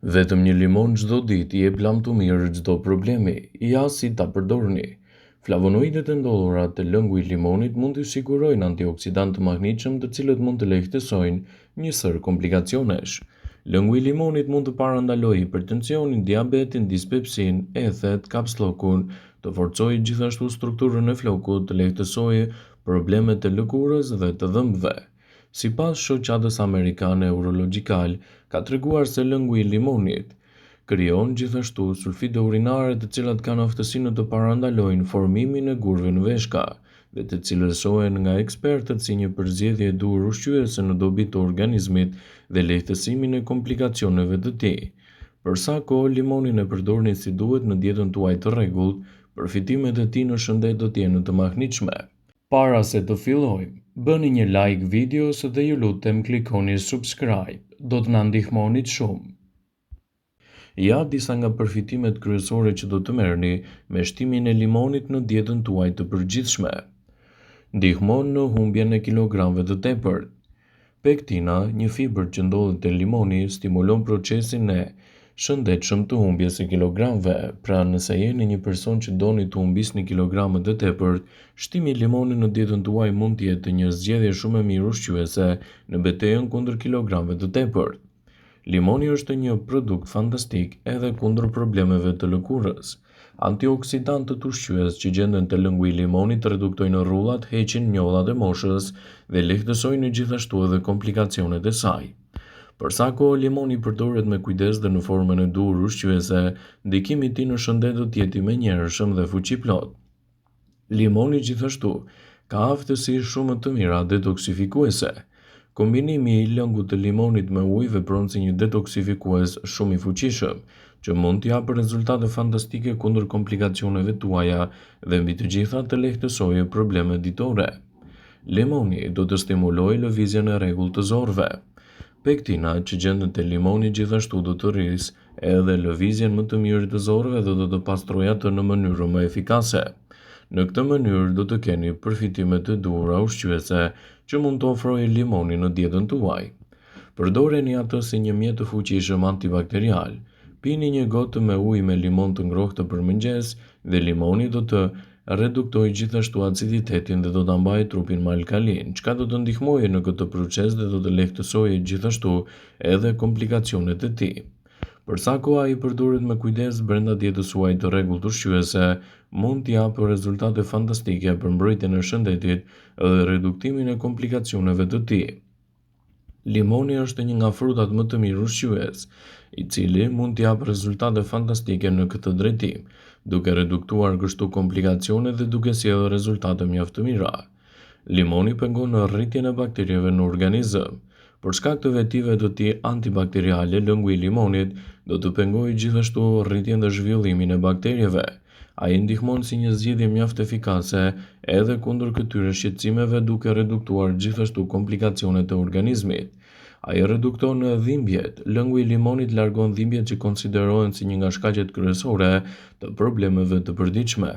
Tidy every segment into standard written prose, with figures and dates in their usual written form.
Vetëm një limon çdo ditë i jep lam të mirë çdo problemi, ja si ta përdorni. Flavonoidet e ndodhura të lëngu i limonit mund të sigurojnë antioksidantë të mahnitshëm të cilët mund të lehtësojnë një sër komplikacionesh. Lëngu i limonit mund të parandalojë hipertensionin, diabetin, dispepsin, ethet, kapslokun, të forcojë gjithashtu strukturën e flokut, të lehtësojë problemet e lëkurës dhe të dhëmbëve. Sipas shoqatës amerikane urologjikal, ka treguar se lëngu i limonit krijon gjithashtu sulfide urinare të cilat kanë aftësinë të parandalojnë formimin e gurëve në veshka dhe të cilësohen nga ekspertët si një përzgjedhje e duhur ushqyese në dobi të organizmit dhe lehtësimin e komplikacioneve të tij. Për sa kohë limonin e përdorni si duhet në dietën tuaj të rregullt, përfitimet e tij në shëndet do të jenë të mahnitshme. Para se të fillojmë, bëni një like videos dhe ju lutem klikoni subscribe, do të na ndihmonit shumë. Ja disa nga përfitimet kryesore që do të merrni me shtimin e limonit në dietën tuaj të përgjithshme. Ndihmon në humbjen e kilogramëve të tepërt. Pektina, një fibër që ndodhet te limoni, stimulon procesin e shëndetshëm të humbjes së kilogramëve. Pra, nëse jeni një person që doni të humbisni kilograme të tepërt, shtimi i limonit në dietën tuaj mund të jetë një zgjedhje shumë e mirë ushqyese në betejën kundër kilogramëve të tepërt. Limoni është një produkt fantastik edhe kundër problemeve të lëkurës. Antioksidantët ushqyes që gjenden te lëngu i limonit reduktojnë rrullat, heqin njollat e moshës dhe lehtësojnë gjithashtu edhe komplikacionet e saj. Për sa kohë limoni përdoret me kujdes dhe në formën e duhur ushqyese, ndikimi i tij në shëndet do të jetë i menjëhershëm dhe fuqiplot. Limoni gjithashtu ka aftësi shumë të mira detoksifikuese. Kombinimi i lëngut të limonit me ujë vepron si një detoksifikues shumë i fuqishëm, që mund të japë rezultate fantastike kundër komplikacioneve tuaja dhe mbi të gjitha të lehtësojë problemet ditore. Limoni do të stimulojë lëvizjen e rregullt të zorëve. Pektina që gjendet te limoni gjithashtu do të rrisë edhe lëvizjen më të mirë të zorëve dhe do të pastrojë atë në mënyrë më efikase. Në këtë mënyrë do të keni përfitime të duhura ushqyese që mund të ofrojë limoni në dietën tuaj. Përdoreni atë si një mjet të fuqishëm antibakterial. Pini një gotë me ujë me limon të ngrohtë për mëngjes dhe limoni do të reduktojë gjithashtu aciditetin dhe do ta mbajë trupin më alkalin, çka do të ndihmojë në këtë proces dhe do të lehtësojë gjithashtu edhe komplikacionet e tij. Për sa kohë ai përdoret me kujdes brenda dietës suaj të rregullt ushqyese, mund të japë rezultate fantastike për mbrojtjen e shëndetit dhe reduktimin e komplikacioneve të tij. Limoni është një nga frutat më të mirë ushqyes, i cili mund të japë rezultate fantastike në këtë drejtim, duke reduktuar kështu komplikacionet dhe duke sjellë rezultate mjaft të mira. Limoni pengon rritjen e bakterieve në organizëm. Për shkak të vetive të tij antibakteriale, lëngu i limonit do të pengojë gjithashtu rritjen dhe zhvillimin e bakterieve. Ai ndihmon si një zgjidhje mjaft efikase edhe kundër këtyre shqetësimeve duke reduktuar gjithashtu komplikacionet e organizmit. Ai redukton dhimbjet. Lëngu i limonit largon dhimbjet që konsiderohen si një nga shkaqet kryesore të problemeve të përditshme.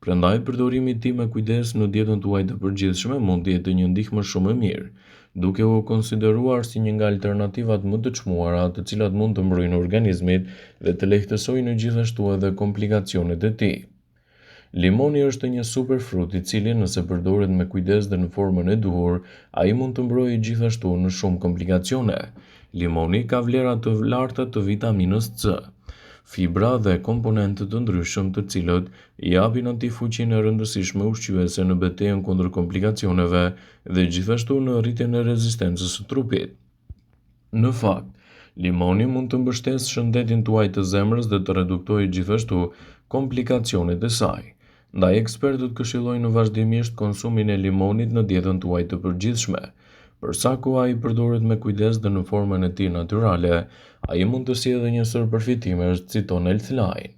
Prandaj përdorimi i tij me kujdes në dietën tuaj të përgjithshme mund të jetë një ndihmë shumë e mirë, duke u konsideruar si një nga alternativat më të çmuara të cilat mund të mbrojnë organizmin dhe të lehtësojnë gjithashtu edhe komplikacionet e tij. Limoni është një superfrut i cili nëse përdoret me kujdes dhe në formën e duhur, ai mund të mbrojë gjithashtu në shumë komplikacione. Limoni ka vlera të larta të vitaminës C, fibra dhe komponentë të ndryshëm të cilët i japin aty fuqinë e rëndësishme ushqyese në betejën kundër komplikacioneve dhe gjithashtu në rritjen e rezistencës së trupit. Në fakt, limoni mund të mbështesë shëndetin tuaj të zemrës dhe të reduktojë gjithashtu komplikacionet e saj. Ndaj ekspertët këshillojnë vazhdimisht konsumin e limonit në dietën tuaj të përgjithshme. Për sa kohë ai përdoret me kujdes dhe në formën e tij natyrale, ai mund të sjellë një sër përfitimesh, citon Healthline.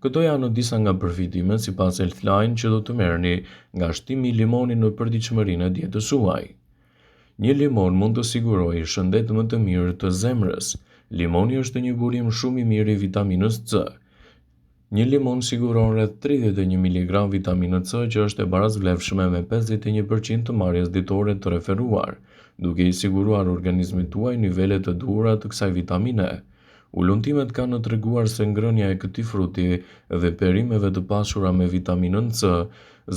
Këto janë disa nga përfitimet sipas Healthline që do të merrni nga shtimi i limonit në përditshmërinë e dietës suaj. Një limon mund të sigurojë shëndet më të mirë të zemrës. Limoni është një burim shumë i mirë i vitaminës C. Një limon siguron rreth 31 mg vitaminë C që është e barazvlefshme me 51% të marrjes ditore të referuar, duke i siguruar organizmit tuaj nivelet të duhura të kësaj vitamine. Ullumtimet kanë treguar se ngrënia e këtij fruti dhe perimeve të pasura me vitaminën C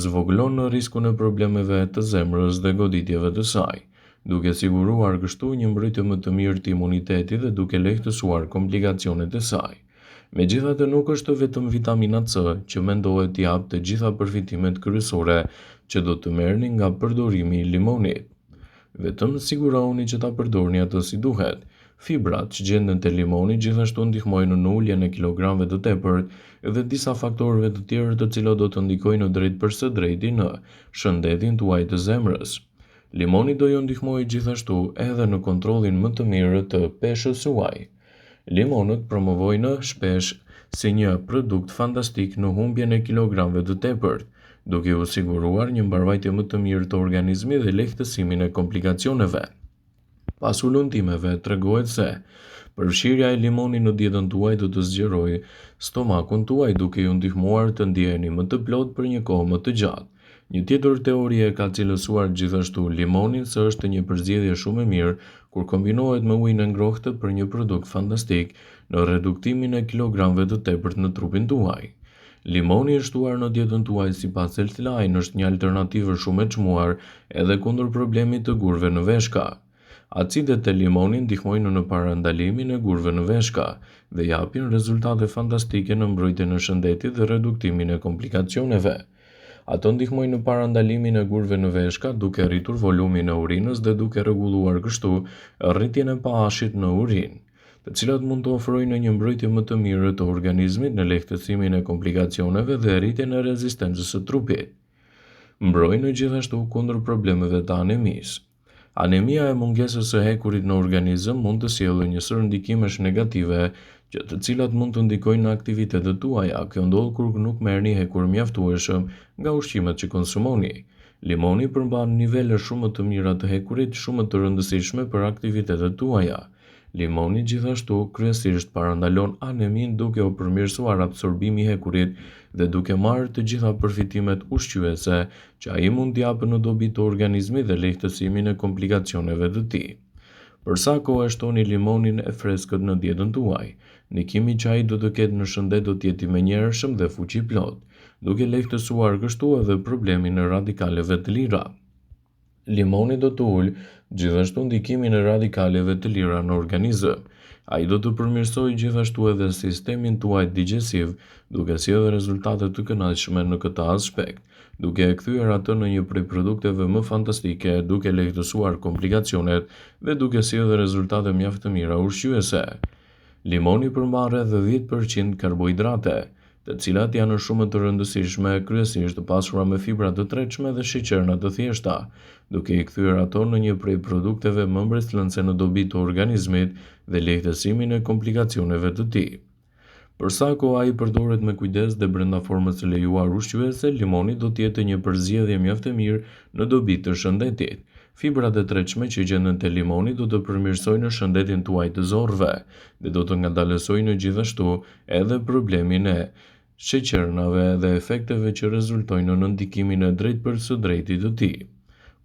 zvogëlon riskun e problemeve të zemrës dhe goditjeve të saj, duke siguruar kështu një mbrojtje më të mirë të imunitetit dhe duke lehtësuar komplikacionet e saj. Megjithatë, nuk është vetëm vitamina C që mendohet t'i japë të gjitha përfitimet kryesore që do të merrni nga përdorimi i limonit. Vetëm sigurohuni që ta përdorni atë si duhet. Fibrat që gjenden te limoni gjithashtu ndihmojnë në uljen e kilogramëve të tepërt dhe disa faktorëve të tjerë të cilët do të ndikojnë drejt për së drejti në shëndetin tuaj të zemrës. Limoni do ju ndihmojë gjithashtu edhe në kontrollin më të mirë të peshës suaj. Limonët promovojnë shpesh si një produkt fantastik në humbjen e kilogramëve të tepërt, duke u siguruar një mbarvajtje më të mirë të organizmit dhe lehtësimin e komplikacioneve. Pas ullumtimeve tregohet se përfshirja e limonit në dietën tuaj do të zgjerojë stomakun tuaj duke ju ndihmuar të ndjeheni më të plot për një kohë më të gjatë. Një tjetër teori e ka cilësuar gjithashtu limonin se është një përzgjedhje shumë e mirë kur kombinohet me ujin e ngrohtë për një produkt fantastik në reduktimin e kilogramëve të tepërt në trupin tuaj. Limoni i shtuar në dietën tuaj sipas Healthline është një alternativë shumë e çmuar edhe kundër problemit të gurëve në veshka. Acidet e limonit ndihmojnë në parandalimin e gurëve në veshka dhe japin rezultate fantastike në mbrojtjen e shëndetit dhe reduktimin e komplikacioneve. Ato ndihmojnë në parandalimin e gurëve në veshka duke rritur volumin e urinës dhe duke rregulluar kështu rritjen e pH-it në urinë, të cilat mund të ofrojnë një mbrojtje më të mirë të organizmit në lehtësimin e komplikacioneve dhe rritjen e rezistencës së trupit. Mbrojnë gjithashtu kundër problemeve të anemisë. Anemia e mungesës së hekurit në organizëm mund të sjellë një sër ndikimesh negative, të cilat mund të ndikojnë në aktivitetet tuaja. Kjo ndodh kur nuk merrni hekur mjaftueshëm nga ushqimet që konsumoni. Limoni përmban nivele shumë të mira të hekurit, shumë të rëndësishme për aktivitetet tuaja. Limoni gjithashtu kryesisht parandalon anemin duke u përmirësuar absorbimi i hekurit dhe duke marrë të gjitha përfitimet ushqyese që ai mund t'i japë në dobi të organizmit dhe lehtësimin e komplikacioneve të tij. Për sa kohë e shtoni limonin e freskët në dietën tuaj, ndikimi që ai do të ketë në shëndet do të jetë i menjëhershëm dhe fuqi plot, duke lehtësuar kështu edhe problemin e radikaleve të lira. Limoni do të ulë gjithashtu ndikimin e radikaleve të lira në organizëm. Ai do të përmirësojë gjithashtu edhe sistemin tuaj digjesiv, duke sjellë rezultate të kënaqshme në këtë aspekt, duke e kthyer atë në një prej produkteve më fantastike, duke lehtësuar komplikacionet dhe duke sjellë rezultate mjaft të mira ushqyese. Limoni përmban rreth 10% karbohidrate, të cilat janë shumë të rëndësishme, kryesisht të pasura me fibra të tretshme dhe sheqerna të thjeshta, duke i kthyer ato në një prej produkteve më mbretërëse në dobi të organizmit dhe lehtësimin e komplikacioneve të tij. Për sa kohë ai përdoret me kujdes dhe brenda formës së lejuar ushqyese, limoni do të jetë një përzgjedhje mjaft e mirë në dobi të shëndetit. Fibrat e tretshme që gjenden te limoni do të përmirësojnë shëndetin tuaj të zorrëve dhe do të ngadalësojnë gjithashtu edhe problemin e sheqernave dhe efekteve që rezultojnë në ndikimin e drejtë së drejtit të tij.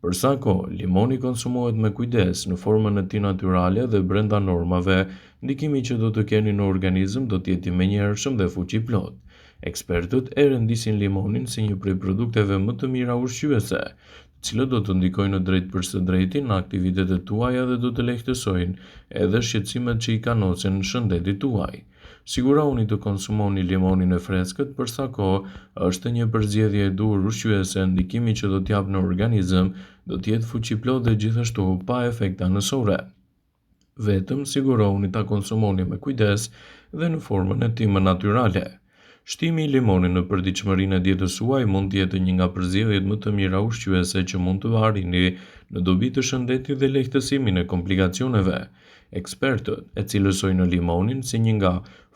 Për sa kohë limoni konsumohet me kujdes në formën e tij natyrale dhe brenda normave, ndikimi që do të keni në organizëm do të jetë i menjëhershëm dhe fuqi plot. Ekspertët e rendisin limonin si një prej produkteve më të mira ushqyese, të cilët do të ndikojnë drejt për së drejti në aktivitetet tuaja dhe do të lehtësojnë edhe shqetësimet që i kanosen shëndetit tuaj. Sigurohuni të konsumoni limonin e freskët për sa kohë është një përzgjedhje e duhur ushqyese, ndikimi që do t'jap në organizëm do të jetë fuqiplot dhe gjithashtu pa efekte anësore. Vetëm sigurohuni ta konsumoni me kujdes dhe në formën e tij më natyrale. Shtimi i limonit në përditshmërinë e dietës suaj mund të jetë një nga përzgjedhjet më të mira ushqyese që mund të arrini në dobi të shëndetit dhe lehtësimin e komplikacioneve. Ekspertët e cilësojnë limonin si një nga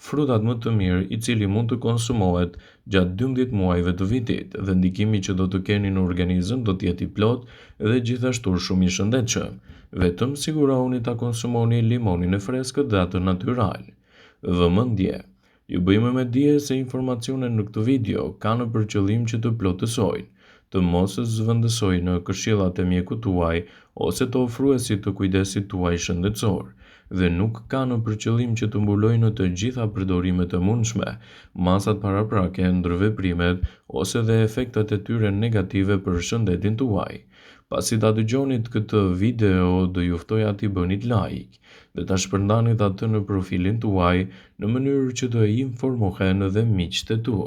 frutat më të mirë i cili mund të konsumohet gjatë 12 muajve të vitit dhe ndikimi që do të keni në organizëm do të jetë i plot dhe gjithashtu shumë i shëndetshëm. Vetëm sigurohuni ta konsumoni limonin e freskët dhe atë natyral. Vëmendje. Ju bëjmë me dije se informacionet në këtë video kanë për qëllim që të plotësojnë, të mos zëvendësojnë në këshillat e mjekut tuaj ose të ofruesit të kujdesit tuaj shëndetësor. dhe nuk kanë për qëllim që të mbulojnë të gjitha përdorimet e mundshme, masat paraprake, ndërveprimet ose dhe efektet e tyre negative për shëndetin tuaj. Pasi ta dëgjonit këtë video, do ju ftoj t'i bënit like dhe ta shpërndanit atë në profilin tuaj në mënyrë që të informohen dhe miqtë e tu.